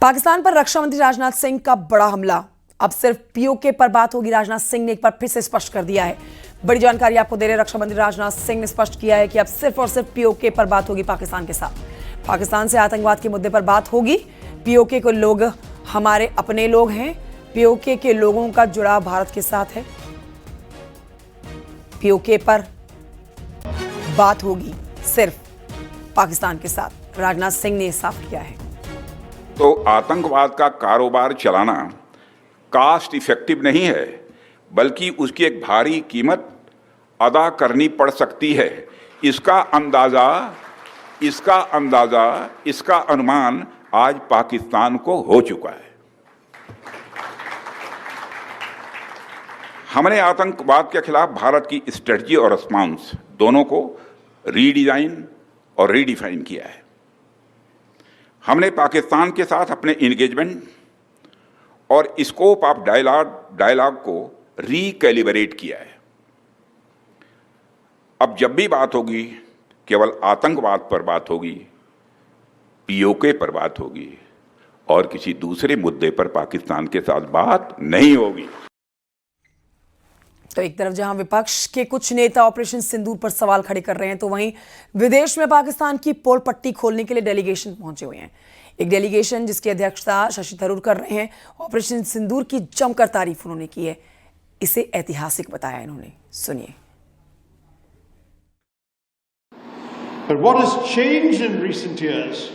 पाकिस्तान पर रक्षा मंत्री राजनाथ सिंह का बड़ा हमला। अब सिर्फ पीओके पर बात होगी। राजनाथ सिंह ने एक बार फिर से स्पष्ट कर दिया है। बड़ी जानकारी आपको दे रहे रक्षा मंत्री राजनाथ सिंह ने स्पष्ट किया है कि अब सिर्फ और सिर्फ पीओके पर बात होगी पाकिस्तान के साथ। पाकिस्तान से आतंकवाद के मुद्दे पर बात होगी। पीओके के लोग हमारे अपने लोग हैं। पीओके के लोगों का जुड़ाव भारत के साथ है। पीओके पर बात होगी सिर्फ पाकिस्तान के साथ, राजनाथ सिंह ने साफ किया है। तो आतंकवाद का कारोबार चलाना कास्ट इफेक्टिव नहीं है, बल्कि उसकी एक भारी कीमत अदा करनी पड़ सकती है। इसका अनुमान आज पाकिस्तान को हो चुका है। हमने आतंकवाद के खिलाफ भारत की स्ट्रेटजी और रिस्पॉन्स दोनों को रीडिजाइन और रीडिफाइन किया है। हमने पाकिस्तान के साथ अपने इंगेजमेंट और स्कोप ऑफ डायलॉग को रिकैलिब्रेट किया है। अब जब भी बात होगी, केवल आतंकवाद पर बात होगी, पीओके पर बात होगी और किसी दूसरे मुद्दे पर पाकिस्तान के साथ बात नहीं होगी। तो एक तरफ जहां विपक्ष के कुछ नेता ऑपरेशन सिंदूर पर सवाल खड़े कर रहे हैं, तो वहीं विदेश में पाकिस्तान की पोल पट्टी खोलने के लिए डेलीगेशन पहुंचे हुए हैं। एक डेलीगेशन जिसकी अध्यक्षता शशि थरूर कर रहे हैं। ऑपरेशन सिंदूर की जमकर तारीफ उन्होंने की है। इसे ऐतिहासिक बताया इन्होंने, सुनिए। But what has changed in recent years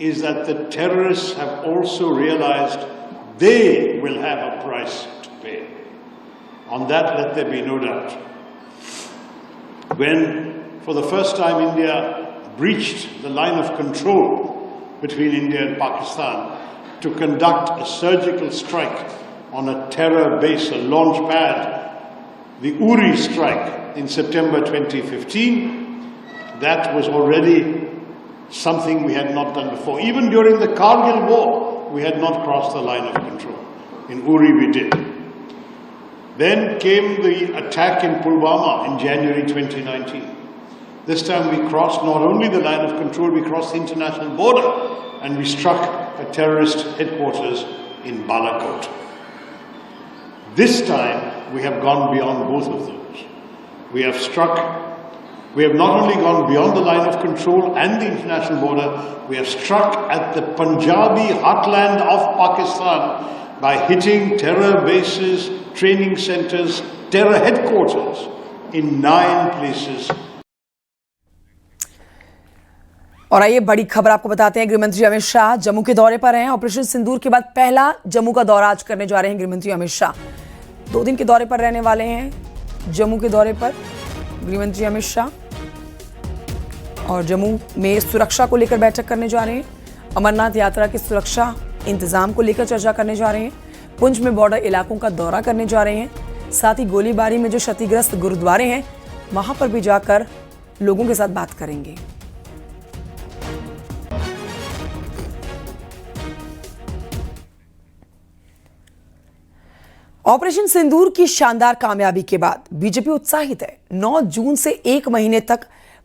is that the terrorists have also realized they will have a price to pay. On that, let there be no doubt. When, for the first time, India breached the line of control between India and Pakistan to conduct a surgical strike on a terror base, a launch pad, the Uri strike in September 2015, that was already something we had not done before. Even during the Kargil war, we had not crossed the line of control. In Uri, we did. Then came the attack in Pulwama in January 2019. This time we crossed not only the line of control, we crossed the international border and we struck a terrorist headquarters in Balakot. This time we have gone beyond both of those. We have not only gone beyond the line of control and the international border, we have struck at the Punjabi heartland of Pakistan by hitting terror bases, training centers, terror headquarters in 9 places. और आइए बड़ी खबर आपको बताते हैं। गृहमंत्री अमित शाह जम्मू के दौरे पर हैं। ऑपरेशन सिंदूर के बाद पहला जम्मू का दौरा आज करने जा रहे हैं गृहमंत्री अमित शाह। 2 दिन के दौरे पर रहने वाले हैं। जम्मू के दौरे पर गृहमंत्री अमित शाह और जम्मू में सुरक्षा को लेकर बैठक करने जा रहे हैं। अमरनाथ यात्रा की सुरक्षा इंतजाम को लेकर चर्चा करने जा रहे हैं। पुंछ में बॉर्डर इलाकों का दौरा करने जा रहे हैं। साथ ही गोलीबारी में जो क्षतिग्रस्त गुरुद्वारे हैं, वहां पर भी जाकर लोगों के साथ बात करेंगे। ऑपरेशन सिंदूर की शानदार कामयाबी के बाद बीजेपी उत्साहित है। 9 जून से 1 महीने तक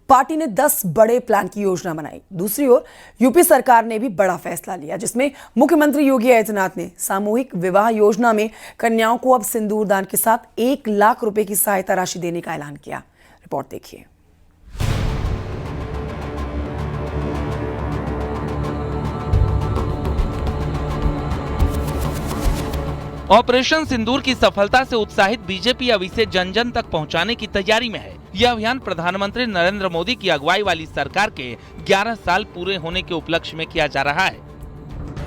पार्टी ने 10 बड़े प्लान की योजना बनाई। दूसरी ओर यूपी सरकार ने भी बड़ा फैसला लिया, जिसमें मुख्यमंत्री योगी आदित्यनाथ ने सामूहिक विवाह योजना में कन्याओं को अब सिंदूर दान के साथ 1 लाख रुपए की सहायता राशि देने का ऐलान किया। रिपोर्ट देखिए। ऑपरेशन सिंदूर की सफलता से उत्साहित बीजेपी अब इसे जन जन तक पहुंचाने की तैयारी में है। यह अभियान प्रधानमंत्री नरेंद्र मोदी की अगुवाई वाली सरकार के 11 साल पूरे होने के उपलक्ष्य में किया जा रहा है।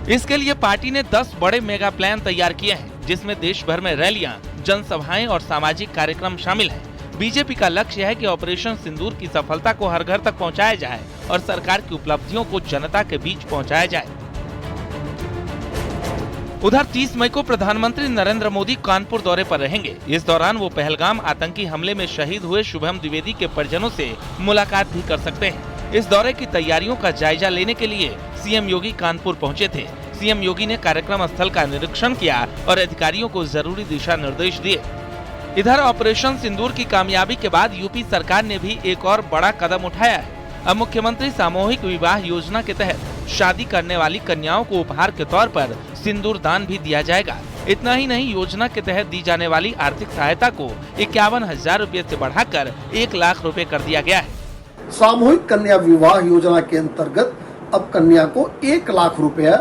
इसके लिए पार्टी ने 10 बड़े मेगा प्लान तैयार किए हैं, जिसमें देश भर में रैलियां, जनसभाएं और सामाजिक कार्यक्रम शामिल हैं। बीजेपी का लक्ष्य है कि ऑपरेशन सिंदूर की सफलता को हर घर तक पहुँचाया जाए और सरकार की उपलब्धियों को जनता के बीच पहुँचाया जाए। उधर 30 मई को प्रधानमंत्री नरेंद्र मोदी कानपुर दौरे पर रहेंगे। इस दौरान वो पहलगाम आतंकी हमले में शहीद हुए शुभम द्विवेदी के परिजनों से मुलाकात भी कर सकते हैं। इस दौरे की तैयारियों का जायजा लेने के लिए सीएम योगी कानपुर पहुंचे थे। सीएम योगी ने कार्यक्रम स्थल का निरीक्षण किया और अधिकारियों को जरूरी दिशा निर्देश दिए। इधर ऑपरेशन सिंदूर की कामयाबी के बाद यूपी सरकार ने भी एक और बड़ा कदम उठाया है। अब मुख्यमंत्री सामूहिक विवाह योजना के तहत शादी करने वाली कन्याओं को उपहार के तौर पर सिंदूर दान भी दिया जाएगा। इतना ही नहीं, योजना के तहत दी जाने वाली आर्थिक सहायता को 51,000 रुपए से बढ़ाकर 1 लाख रुपए कर दिया गया है। सामूहिक कन्या विवाह योजना के अंतर्गत अब कन्या को 1 लाख रुपया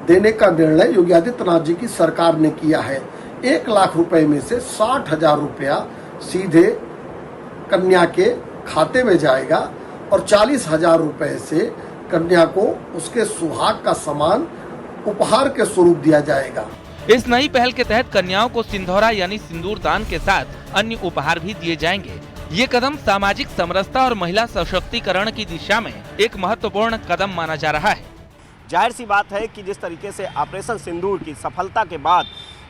देने का निर्णय योगी आदित्यनाथ जी की सरकार ने किया है। 1 लाख रुपए में से 60,000 रुपया सीधे कन्या के खाते में जाएगा और 40,000 रुपए से कन्या को उसके सुहाग का सामान उपहार के स्वरूप दिया जाएगा। इस नई पहल के तहत कन्याओं को सिंधौरा यानी सिंदूर दान के साथ अन्य उपहार भी दिए जाएंगे। ये कदम सामाजिक समरसता और महिला सशक्तिकरण की दिशा में एक महत्वपूर्ण कदम माना जा रहा है। जाहिर सी बात है कि जिस तरीके से ऑपरेशन सिंदूर की सफलता के बाद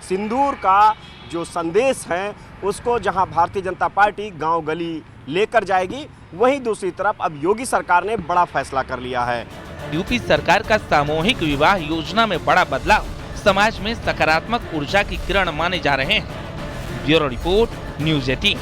सिंदूर का जो संदेश है उसको जहां भारतीय जनता पार्टी गांव गली लेकर जाएगी, वहीं दूसरी तरफ अब योगी सरकार ने बड़ा फैसला कर लिया है। यूपी सरकार का सामूहिक विवाह योजना में बड़ा बदलाव समाज में सकारात्मक ऊर्जा की किरण माने जा रहे हैं। Bureau report, news 18।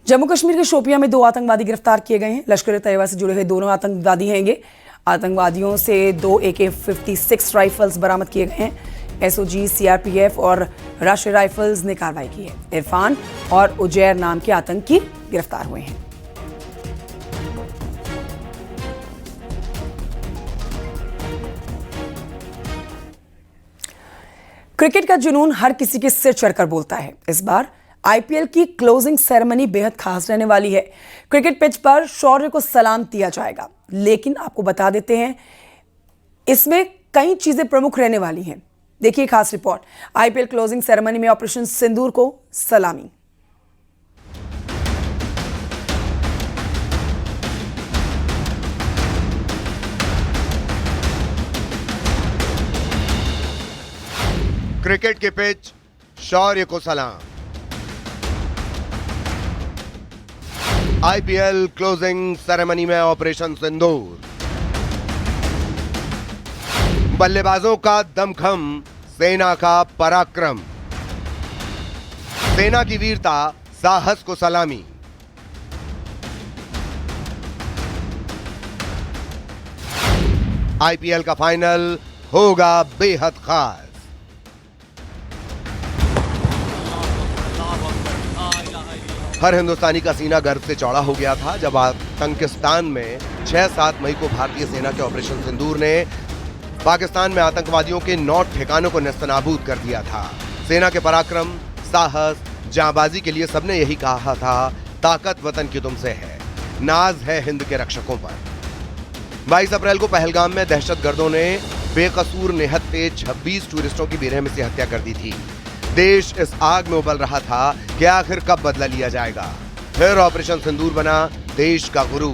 Jammu Kashmir के शोपियां में 2 आतंकवादी गिरफ्तार किए गए हैं। लश्कर ए तैयबा से जुड़े हुए दोनों आतंकवादी हैं ये। आतंकवादियों से 2 AK-56 राइफल्स बरामद किए गए हैं। SOG, CRPF और राष्ट्रीय राइफल्स ने कार्रवाई की है। इरफान और उजैर नाम के आतंकी गिरफ्तार हुए हैं। क्रिकेट का जुनून हर किसी के सिर चढ़कर बोलता है। इस बार IPL की क्लोजिंग सेरेमनी बेहद खास रहने वाली है। क्रिकेट पिच पर शौर्य को सलाम दिया जाएगा, लेकिन आपको बता देते हैं इसमें कई चीजें प्रमुख रहने वाली हैं। देखिए खास रिपोर्ट। IPL क्लोजिंग सेरेमनी में ऑपरेशन सिंदूर को सलामी। क्रिकेट के पिच, शौर्य को सलाम। IPL क्लोजिंग सेरेमनी में ऑपरेशन सिंदूर। बल्लेबाजों का दमखम, सेना का पराक्रम, सेना की वीरता, साहस को सलामी। IPL का फाइनल होगा बेहद खास। हर हिंदुस्तानी का सीना गर्व से चौड़ा हो गया था जब आतंकिस्तान में 6-7 मई को भारतीय सेना के ऑपरेशन सिंदूर ने पाकिस्तान में आतंकवादियों के 9 ठिकानों को नेस्तनाबूद कर दिया था। सेना के पराक्रम, साहस, जांबाजी के लिए सबने यही कहा था, ताकत वतन की तुमसे है, नाज है हिंद के रक्षकों पर। 22 अप्रैल को पहलगाम में दहशतगर्दों ने बेकसूर निहत्थे 26 टूरिस्टों की बेरहमी से हत्या कर दी थी। देश इस आग में उबल रहा था कि आखिर कब बदला लिया जाएगा। फिर ऑपरेशन सिंदूर बना देश का गुरु।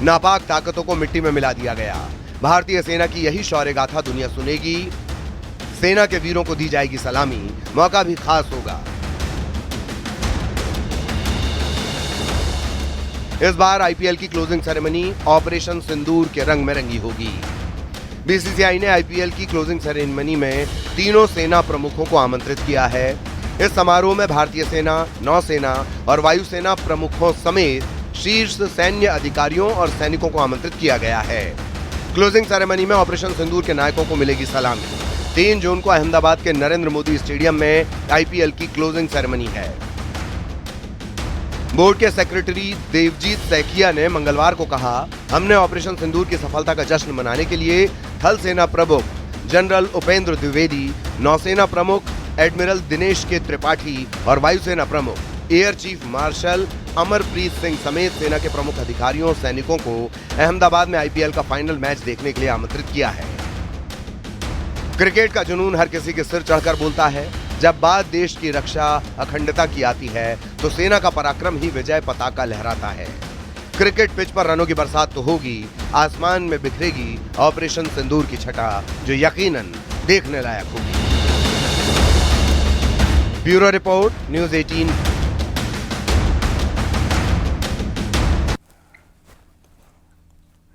नापाक ताकतों को मिट्टी में मिला दिया गया। भारतीय सेना की यही शौर्य गाथा दुनिया सुनेगी। सेना के वीरों को दी जाएगी सलामी। मौका भी खास होगा। इस बार IPL की क्लोजिंग सेरेमनी ऑपरेशन सिंदूर के रंग में रंगी होगी। BCCI ने IPL की क्लोजिंग सेरेमनी में तीनों सेना प्रमुखों को आमंत्रित किया है। इस समारोह में भारतीय सेना, नौसेना और वायुसेना प्रमुखों समेत शीर्ष सैन्य अधिकारियों और सैनिकों को आमंत्रित किया गया है। क्लोजिंग सेरेमनी में ऑपरेशन सिंदूर के नायकों को मिलेगी सलामी। 3 जून को अहमदाबाद के नरेंद्र मोदी स्टेडियम में IPL की क्लोजिंग सेरेमनी है। बोर्ड के सेक्रेटरी देवजीत सैकिया ने मंगलवार को कहा, हमने ऑपरेशन सिंदूर की सफलता का जश्न मनाने के लिए थल सेना प्रमुख जनरल उपेंद्र द्विवेदी, नौसेना प्रमुख एडमिरल दिनेश के त्रिपाठी और वायुसेना प्रमुख air chief marshal Amarpreet Singh समेत सेना के प्रमुख अधिकारियों और सैनिकों को अहमदाबाद में IPL का फाइनल मैच देखने के लिए आमंत्रित किया है। क्रिकेट का जुनून हर किसी के सिर चढ़कर बोलता है। जब बात देश की रक्षा, अखंडता की आती है तो सेना का पराक्रम ही विजय पताका लहराता है। क्रिकेट पिच पर रनों की बरसात तो होगी, आसमान में बिखरेगी ऑपरेशन सिंदूर की छटा, जो यकीनन देखने लायक होगी। Bureau report, news 18।